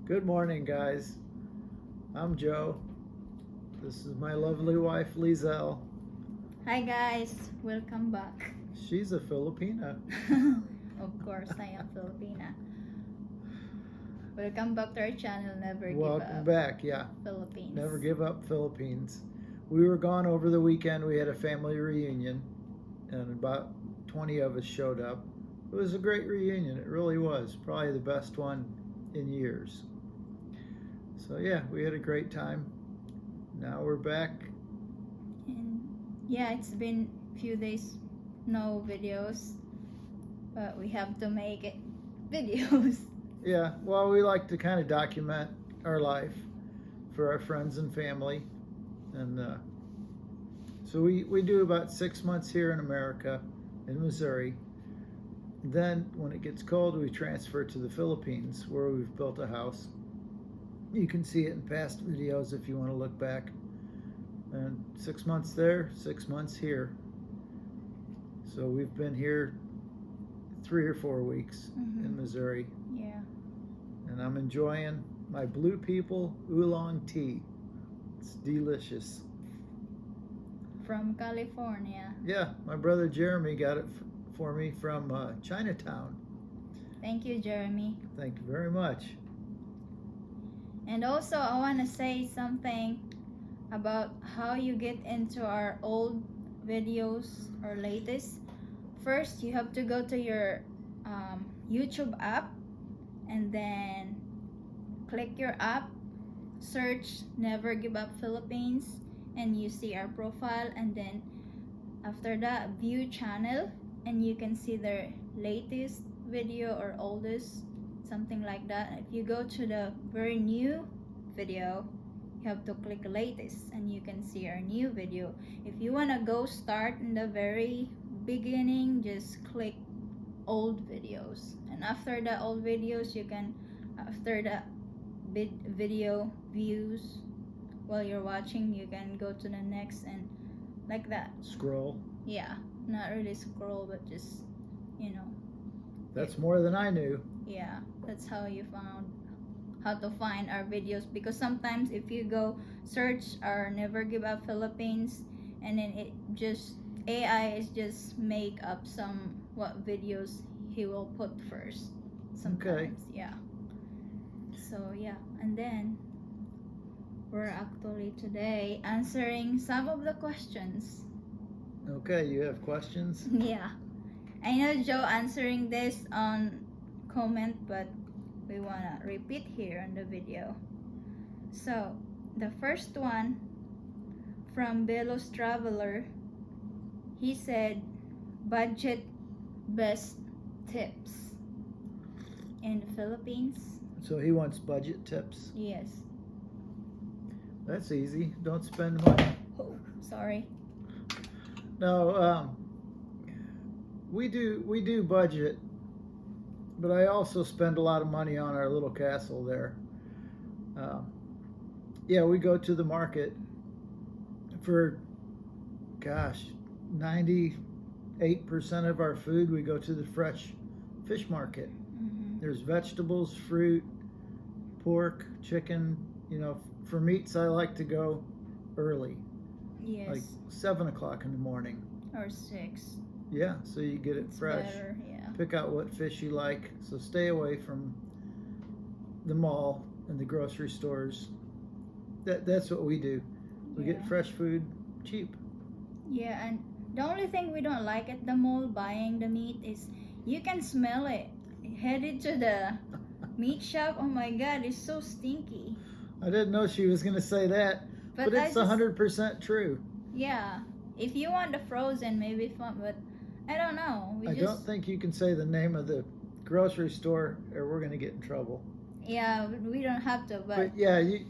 Good morning, guys. I'm Joe. This is my lovely wife, Lizelle. Hi guys, welcome back. She's a Filipina. Of course, I am Filipina. Welcome back to our channel, Never Give Welcome Up back. Yeah, Philippines. never give up Philippines. We were gone over the weekend. We had a family reunion, and about 20 of us showed up. It was a great reunion. It really was. Probably the best one in years. So, yeah, we had a great time. Now we're back. And yeah, it's been a few days no videos, but we have to make it videos. Yeah, well, we like to kind of document our life for our friends and family. And so we do about 6 months here in America, in Missouri. Then, when it gets cold, we transfer to the Philippines, where we've built a house. You can see it in past videos if you want to look back. And 6 months there, 6 months here. So we've been here 3 or 4 weeks in Missouri. Yeah. And I'm enjoying my Blue People oolong tea. It's delicious. From California. Yeah, my brother Jeremy got it for me from Chinatown. Thank you, Jeremy. Thank you very much. And also, I want to say something about how you get into our old videos or latest. First, you have to go to your YouTube app and then click your app, search Never Give Up Philippines, and you see our profile. And then after that, view channel, and you can see their latest video or oldest, something like that. If you go to the very new video, you have to click latest and you can see our new video. If you want to go start in the very beginning, just click old videos, and after the old videos, you can, after the video views while you're watching, you can go to the next, and like that. Scroll. Yeah, not really scroll, but just, That's more than I knew. yeah, that's how you found how to find our videos, because sometimes if you go search our Never Give Up Philippines, and then it just AI is just make up some what videos he will put first sometimes. Yeah, so yeah, and then we're actually today answering some of the questions. Okay, you have questions? Yeah, I know Joe answering this on comment, but we wanna repeat here on the video. So the first one from Belos Traveler, he said budget best tips in the Philippines. So he wants budget tips. Yes. That's easy. Don't spend money. Oh, sorry. No, we do budget, but I also spend a lot of money on our little castle there. Yeah, we go to the market for, gosh, 98% of our food. We go to the fresh fish market. There's vegetables, fruit, pork, chicken. For meats, I like to go early. Yes. Like 7 o'clock in the morning. Or 6. Yeah, so you get it It's fresh. better, yeah. Pick out what fish you like. So stay away from the mall and the grocery stores. That's what we do. We get fresh food cheap. Yeah, and the only thing we don't like at the mall buying the meat is you can smell it. Headed to the meat shop, oh my god, it's so stinky. I didn't know she was going to say that, but it's 100% true. Yeah, if you want the frozen, maybe fun, but I don't know. I don't think you can say the name of the grocery store or we're going to get in trouble. Yeah, we don't have to, But yeah, you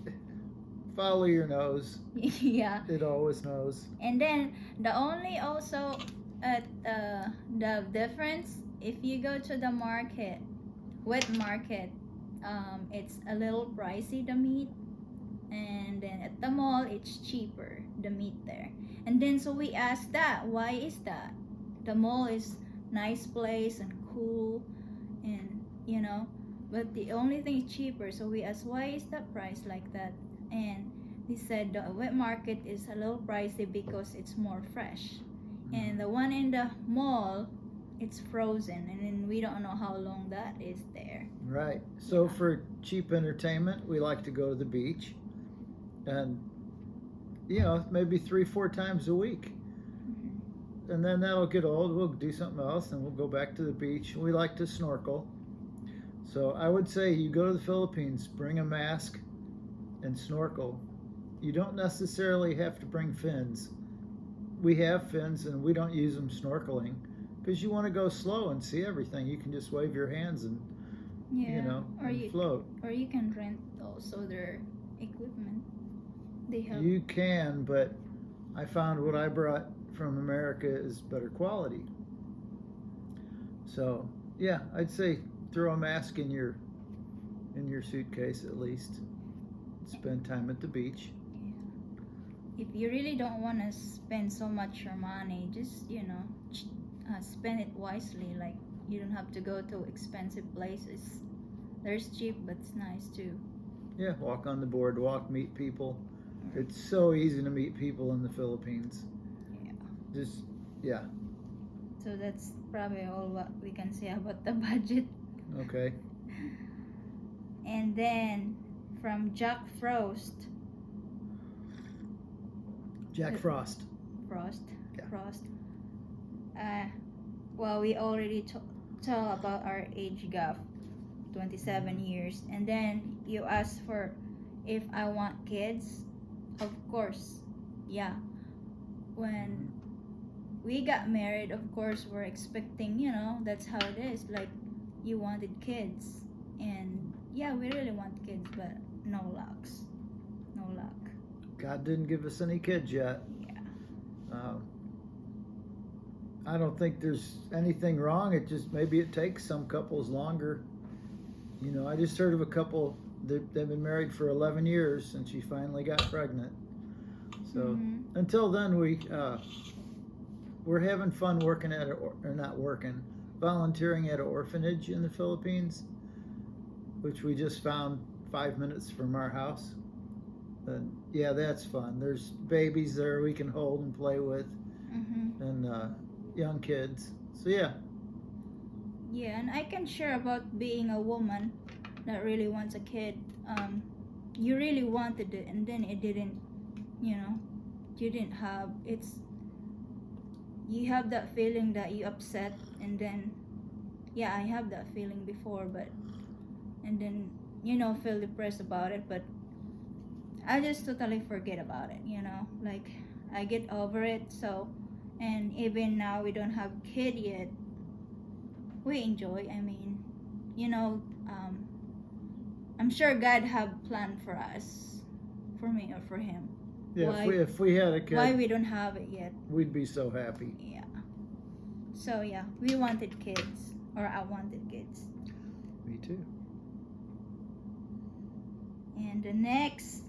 follow your nose. Yeah. It always knows. And then the only also the difference, if you go to the market, wet market, it's a little pricey, the meat, and then at the mall it's cheaper, the meat there. And then so we asked that, why is that? The mall is nice place and cool, and but the only thing is cheaper. So we asked, why is that price like that? And he said the wet market is a little pricey because it's more fresh, and the one in the mall, it's frozen, and then we don't know how long that is there. Right. So for cheap entertainment, we like to go to the beach, and maybe 3-4 times a week. And then that'll get old. We'll do something else, and we'll go back to the beach. We like to snorkel. So I would say you go to the Philippines, bring a mask and snorkel. You don't necessarily have to bring fins. We have fins, and we don't use them snorkeling because you want to go slow and see everything. You can just wave your hands and float. Or you can rent also their equipment. They have. You can, but I found what I brought from America is better quality. So yeah, I'd say throw a mask in your suitcase at least. Spend time at the beach. If you really don't want to spend so much your money, just spend it wisely. Like, you don't have to go to expensive places. There's cheap, but it's nice too. Yeah, walk on the boardwalk, meet people. It's so easy to meet people in the Philippines. Yeah. So that's probably all what we can say about the budget. Okay. And then from Jack Frost. Jack Frost. Frost. Yeah. Frost. Well, we already tell about our age gap, 27 years, and then you asked for if I want kids. Of course, yeah. When we got married, of course, we're expecting, that's how it is. Like, you wanted kids, and yeah, we really want kids, but no luck. God didn't give us any kids yet. Yeah. I don't think there's anything wrong. Maybe it takes some couples longer. I just heard of a couple they've been married for 11 years, and she finally got pregnant. So until then, we're having fun volunteering at an orphanage in the Philippines, which we just found 5 minutes from our house. And yeah, that's fun. There's babies there we can hold and play with, and young kids. So yeah. Yeah, and I can share about being a woman that really wants a kid. You really wanted it, and then it didn't. You didn't have. You have that feeling that you upset, and then, yeah, I have that feeling before, and then feel depressed about it, but I just totally forget about it. Like, I get over it. So, and even now we don't have kid yet. We enjoy. I mean, I'm sure God have planned for us, for me or for him. Yeah, if we had a kid, why we don't have it yet? We'd be so happy. Yeah. So yeah, we wanted kids, or I wanted kids. Me too. And the next,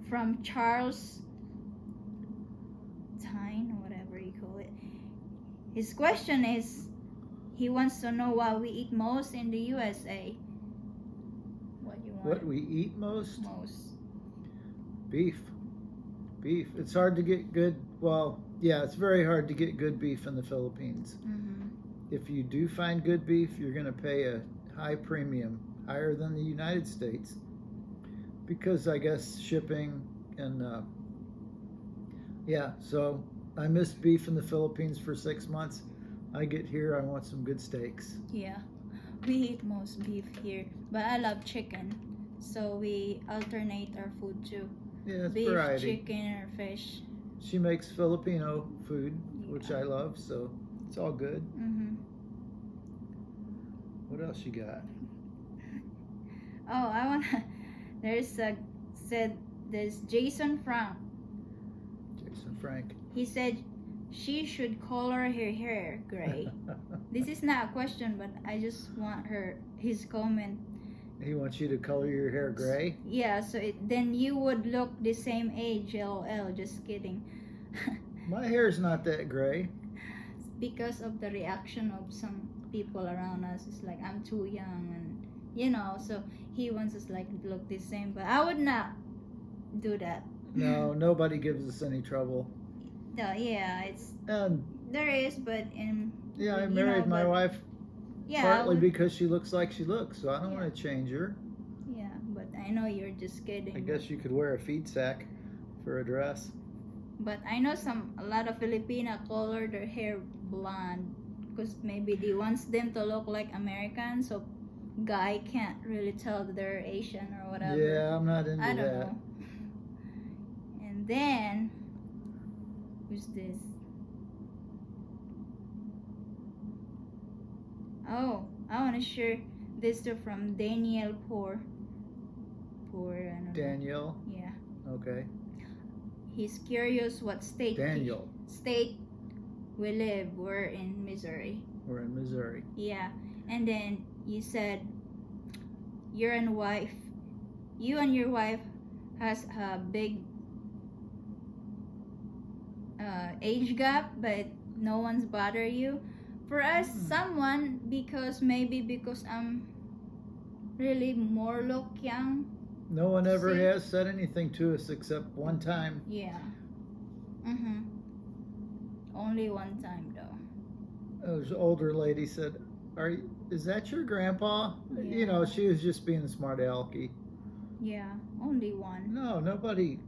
from Charles Tyne, or whatever you call it. His question is, he wants to know what we eat most in the USA. What we eat most? Beef. Beef. It's hard to get good. Well, yeah, it's very hard to get good beef in the Philippines. If you do find good beef, you're going to pay a high premium, higher than the United States, because I guess shipping and yeah. So I missed beef in the Philippines for 6 months. I get here, I want some good steaks. Yeah, we eat most beef here, but I love chicken, so we alternate our food too. Yeah, it's beef, variety. Chicken, or fish. She makes Filipino food, which I love, so it's all good. What else you got? Oh, I wanna. There's Jason Frank. Jason Frank. He said she should color her hair gray. This is not a question, but I just want his comment. He wants you to color your hair gray? Yeah, so then you would look the same age. LOL, just kidding. My hair's not that gray. Because of the reaction of some people around us. It's like, I'm too young, and you know. So he wants us like look the same, but I would not do that. No, nobody gives us any trouble. Yeah, it's And there is, but in yeah, I you know, married my but wife yeah, I partly would, because she looks like she looks, so I don't yeah, want to change her. yeah, but I know you're just kidding. I guess you could wear a feed sack for a dress. But I know a lot of Filipina color their hair blonde because maybe they wants them to look like American, so guy can't really tell that they're Asian or whatever. Yeah, I'm not into I don't that. know. And then who's this? Oh, I want to share this too from Daniel Poor. I don't know. Daniel. Yeah. Okay. He's curious what Daniel. state we live. We're in Missouri. We're in Missouri. Yeah. And then you said you and your wife has a big age gap, but no one's bother you. For us, someone because I'm really more look young. No one ever See? has said anything to us except one time. Yeah. Only one time though. An older lady said, is that your grandpa? You know, Yeah. she was just being smart alecky. Yeah, only one. No, nobody.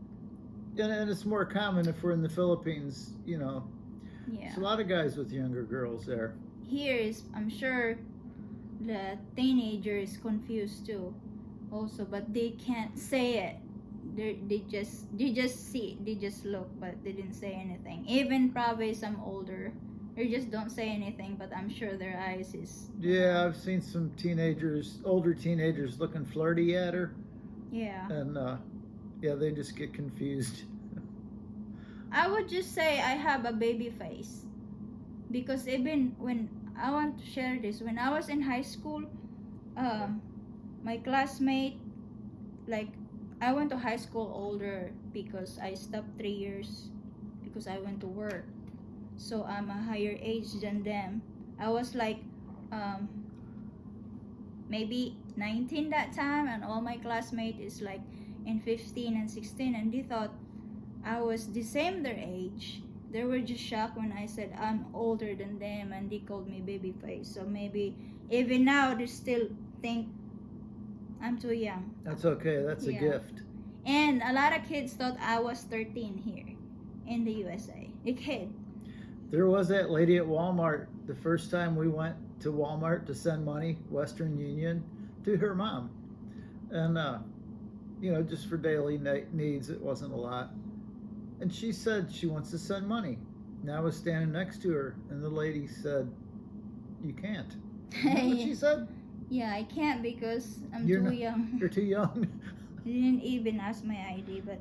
And it's more common if we're in the Philippines, you know. Yeah. There's a lot of guys with younger girls there. Here is, I'm sure the teenager is confused too also, but they can't say it. They just look, but they didn't say anything. Even probably some older, they just don't say anything, but I'm sure their eyes is. Yeah, I've seen some older teenagers looking flirty at her, Yeah. and yeah, they just get confused. I would just say I have a baby face, because even when I want to share this, when I was in high school, my classmate, like, I went to high school older because I stopped 3 years because I went to work. So I'm a higher age than them. I was like maybe 19 that time, and all my classmates is like in 15 and 16, and they thought I was the same their age. They were just shocked when I said I'm older than them, and they called me baby face. So maybe even now they still think I'm too young. That's okay. That's a Yeah. gift. And a lot of kids thought I was 13 here in the USA. A kid. There was that lady at Walmart the first time we went to Walmart to send money, Western Union, to her mom. And, you know, just for daily needs, it wasn't a lot. And she said she wants to send money. And I was standing next to her, and the lady said, "You can't." You know what she said? Yeah, I can't because I'm You're too not- young. You're too young. They didn't even ask my ID, but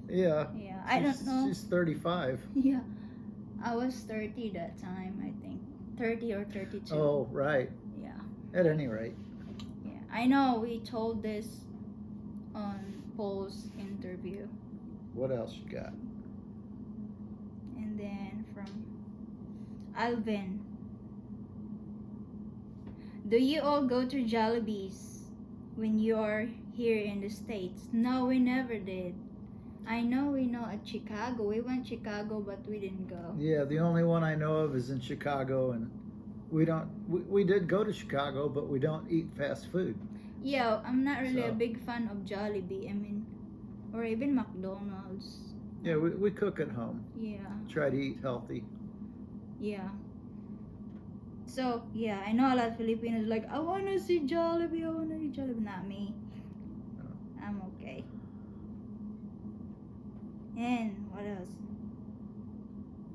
Yeah. yeah, I don't know. She's 35. Yeah, I was 30 that time, I think. 30 or 32. Oh, right. Yeah, At any rate. yeah. I know we told this on Paul's interview. What else you got? And then from Alvin. Do you all go to Jollibee's when you're here in the States? No, we never did. I know we know at Chicago. We went Chicago, but we didn't go. Yeah, the only one I know of is in Chicago, and we did go to Chicago, but we don't eat fast food. Yeah, I'm not really a So- big fan of Jollibee. I mean, or even McDonald's. Yeah, we cook at home. Yeah, Try to eat healthy. yeah. So, yeah, I know a lot of Filipinos like, I want to see Jollibee, I want to eat Jollibee. Not me. I'm okay. And what else?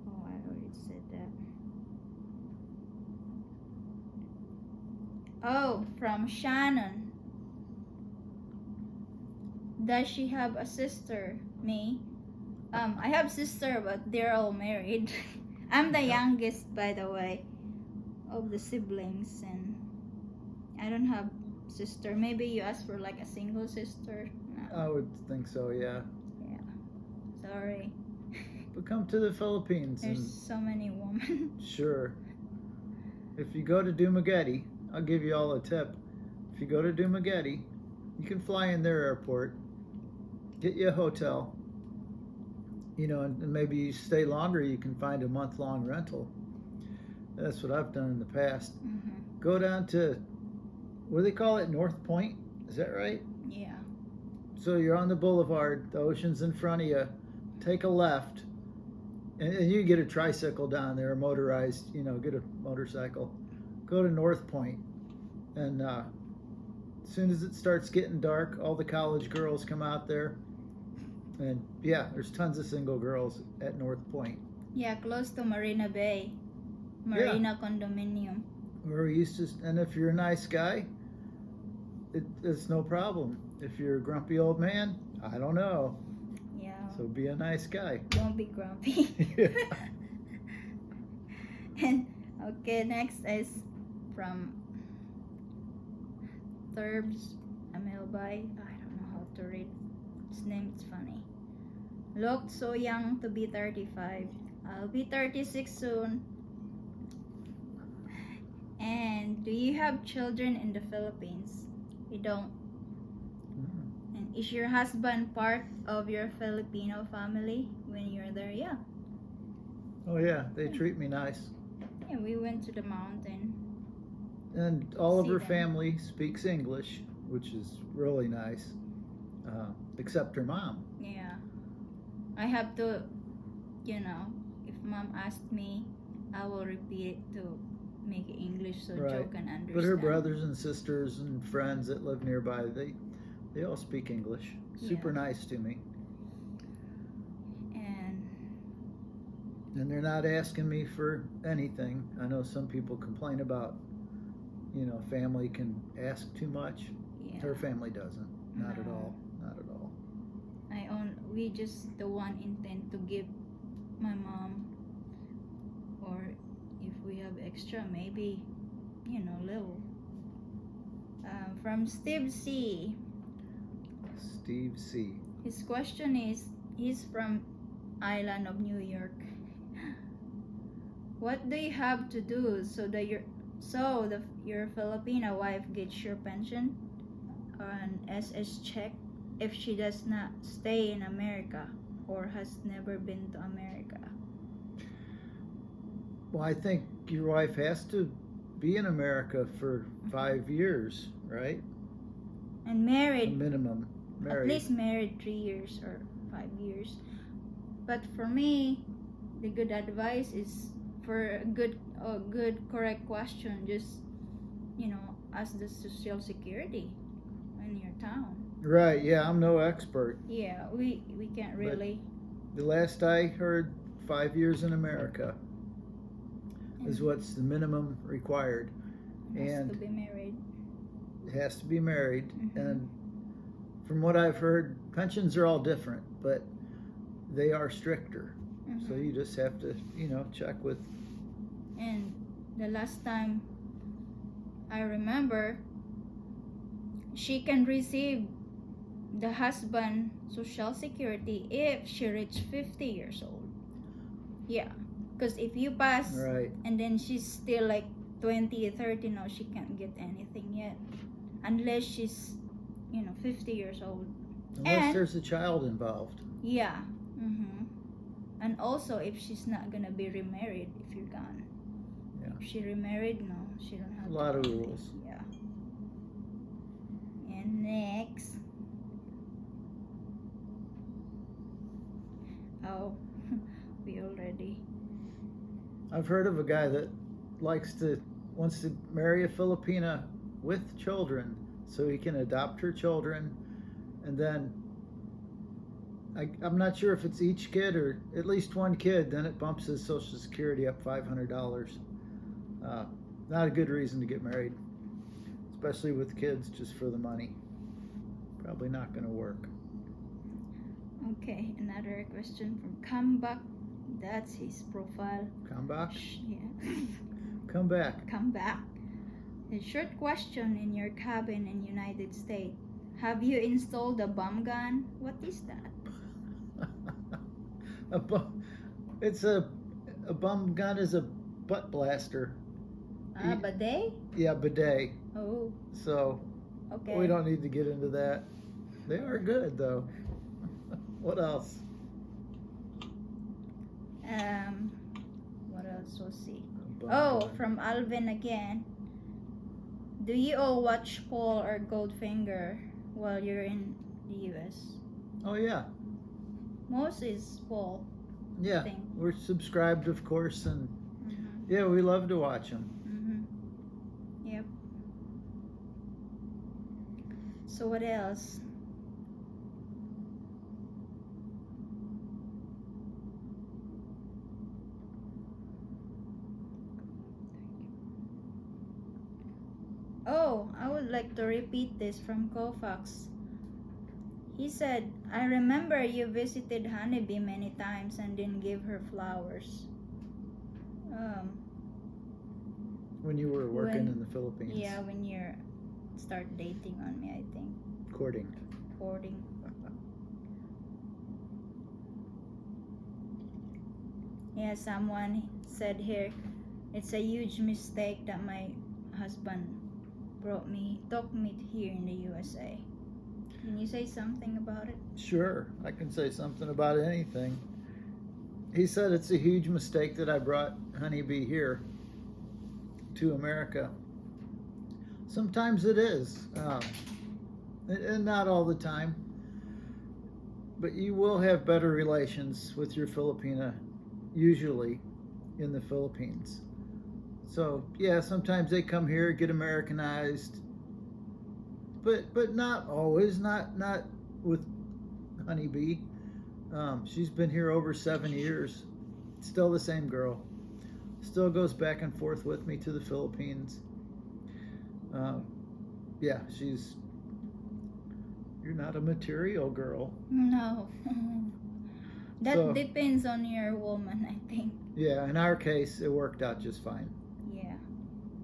Oh, I already said that. Oh, from Shannon. Does she have a sister? Me? I have sister, but they're all married. I'm the youngest, by the way, of the siblings, and I don't have sister. Maybe you asked for like a single sister. No. I would think so, yeah. Sorry. But come to the Philippines, There's and so many women. sure. If you go to Dumaguete, I'll give you all a tip. If if you go to Dumaguete, you can fly in their airport, get you a hotel, and maybe you stay longer, you can find a month-long rental. That's what I've done in the past. Mm-hmm. Go down to, what do they call it, North Point? Is that right? Yeah. So you're on the boulevard, the ocean's in front of you, take a left, and you get a tricycle down there, motorized, get a motorcycle. Go to North Point, and as soon as it starts getting dark, all the college girls come out there. And yeah, there's tons of single girls at North Point. Yeah, close to Marina Bay. Marina Condominium. Where we used to, and if you're a nice guy, it's no problem. If you're a grumpy old man, I don't know. Yeah. So be a nice guy. Don't be grumpy. Yeah. And okay, next is from Thurbs Amelby. I don't know how to read his name. It's funny. Looked so young to be 35. I'll be 36 soon. And do you have children in the Philippines? You don't. Mm. And is your husband part of your Filipino family when you're there? Yeah. Oh yeah, they treat me nice. Yeah, we went to the mountain. And all of See her them. family speaks English, which is really nice, except her mom. Yeah. I have to, if mom asked me, I will repeat it to make it English so Right. Joe can understand. But her brothers and sisters and friends that live nearby, they all speak English. Super Yeah. nice to me. And And they're not asking me for anything. I know some people complain about, family can ask too much. yeah. Her family doesn't. Not at No. all. Not at all. We just the one intent to give my mom, or if we have extra, maybe, little. From Steve C. Steve C. His question is, he's from island of New York. What do you have to do so that your Filipino wife gets your pension an SS check if she does not stay in America or has never been to America? Well, I think your wife has to be in America for 5 years, right? And A married, minimum. at Married. least married 3 years or 5 years. But for me, the good advice is for a good correct question, just ask the Social Security in your town. Right, yeah, I'm no expert. Yeah, we can't really. The last I heard, 5 years in America is And what's the minimum required. has and- to be married. It has to be married. Mhm. And from what I've heard, pensions are all different, but they are stricter. So Mhm. you just have to, check with. And the last time I remember, she can receive the husband Social Security if she reached 50 years old. Yeah, because if you pass Right. and then she's still like 20 or 30, no, she can't get anything yet unless she's 50 years old. Unless And- there's a child involved. Yeah. And also if she's not gonna be remarried if you're gone. Yeah. If she remarried, no, she don't have A lot to of do rules. anything. Yeah. And next. Oh, we already. I've heard of a guy that wants to marry a Filipina with children so he can adopt her children, and then I'm not sure if it's each kid or at least one kid, then it bumps his Social Security up $500. Not a good reason to get married, especially with kids, just for the money. Probably not going to work. Okay, another question from Comeback. That's his profile. Come back. Yeah. Come back. Come back. A short question in your cabin in United States. Have you installed a bomb gun? What is that? It's a bum gun is a butt blaster. Bidet? Yeah, bidet. Oh. So Okay. We don't need to get into that. They are good though. What else? What else? We'll see. Oh, from Alvin again. Do you all watch Paul or Goldfinger while you're in the US? Oh yeah. Most is Paul. Yeah. Thing. We're subscribed, of course, and Mm-hmm. yeah, we love to watch them. Mm-hmm. Yep. So what else? Oh, I would like to repeat this from Kofax. He said, I remember you visited Honeybee many times and didn't give her flowers. When you were working When- in the Philippines. Yeah, when you start dating on me, I think. Courting. Courting. Yeah, someone said here, it's a huge mistake that my husband took me here in the USA. Can you say something about it? Sure, I can say something about anything. He said it's a huge mistake that I brought Honeybee here to America. Sometimes it is, and not all the time. But you will have better relations with your Filipina, usually, in the Philippines. So yeah, sometimes they come here, get Americanized, but not always. Not with Honeybee. She's been here over 7 years. Still the same girl. Still goes back and forth with me to the Philippines. Yeah, you're not a material girl. No. That So- depends on your woman, I think. Yeah, in our case, it worked out just fine. Yeah.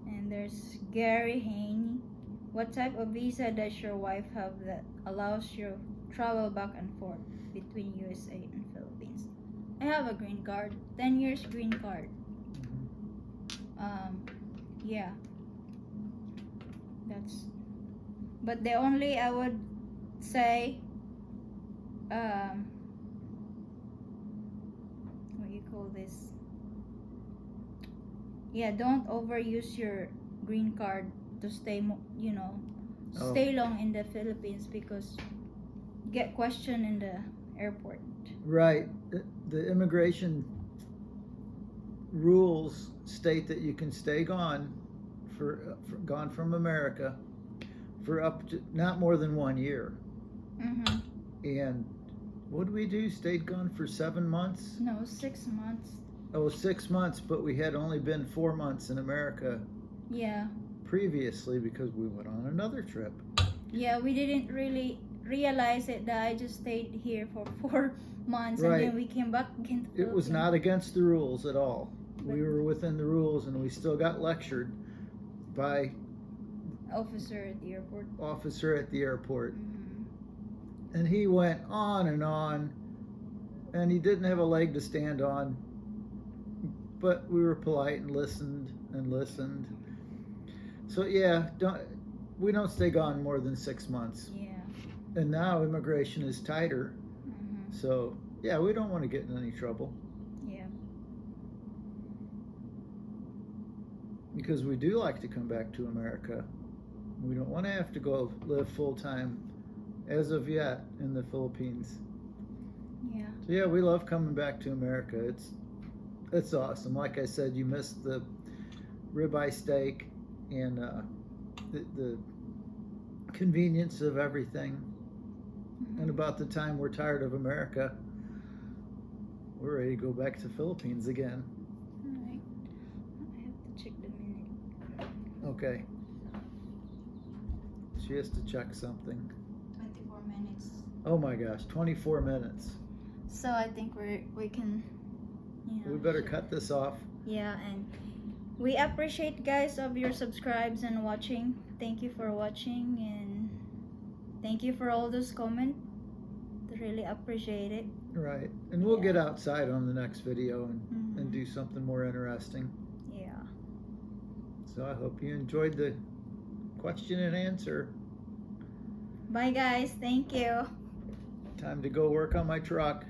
And there's Gary Haney. What type of visa does your wife have that allows you to travel back and forth between USA and Philippines? I have a green card. 10 years green card. Yeah. But the only I would say what do you call this? Yeah, don't overuse your green card to stay stay long in the Philippines because get questioned in the airport. Right. The immigration rules state that you can stay gone gone from America for up to not more than 1 year. Mm-hmm. And what did we do? Stayed gone for 7 months? No, 6 months. Oh, 6 months, but we had only been 4 months in America Yeah. previously because we went on another trip. Yeah, we didn't really realize it that I just stayed here for 4 months Right. and then we came back again to It was Philippines. not against the rules at all. We were within the rules, and we still got lectured by Officer at the airport. officer at the airport. Mm-hmm. And he went on, and he didn't have a leg to stand on. But we were polite and listened and listened. So yeah, we don't stay gone more than 6 months. Yeah. And now immigration is tighter, Mm-hmm. so yeah, we don't want to get in any trouble Yeah. because we do like to come back to America. We don't want to have to go live full time as of yet in the Philippines. Yeah. So yeah, we love coming back to America. It's awesome. Like I said, you missed the ribeye steak and the convenience of everything. Mm-hmm. And about the time we're tired of America, we're ready to go back to Philippines again. Alright. I have to check the minute. Okay. She has to check something. 24 minutes. Oh my gosh, 24 minutes. So I think we can, We better cut this off. Yeah, and we appreciate guys of your subscribes and watching. Thank you for watching and thank you for all those comments. Really appreciate it. Right. And we'll Yeah. get outside on the next video and Mhm. do something more interesting. Yeah. So I hope you enjoyed the question and answer. Bye guys. Thank you. Time to go work on my truck.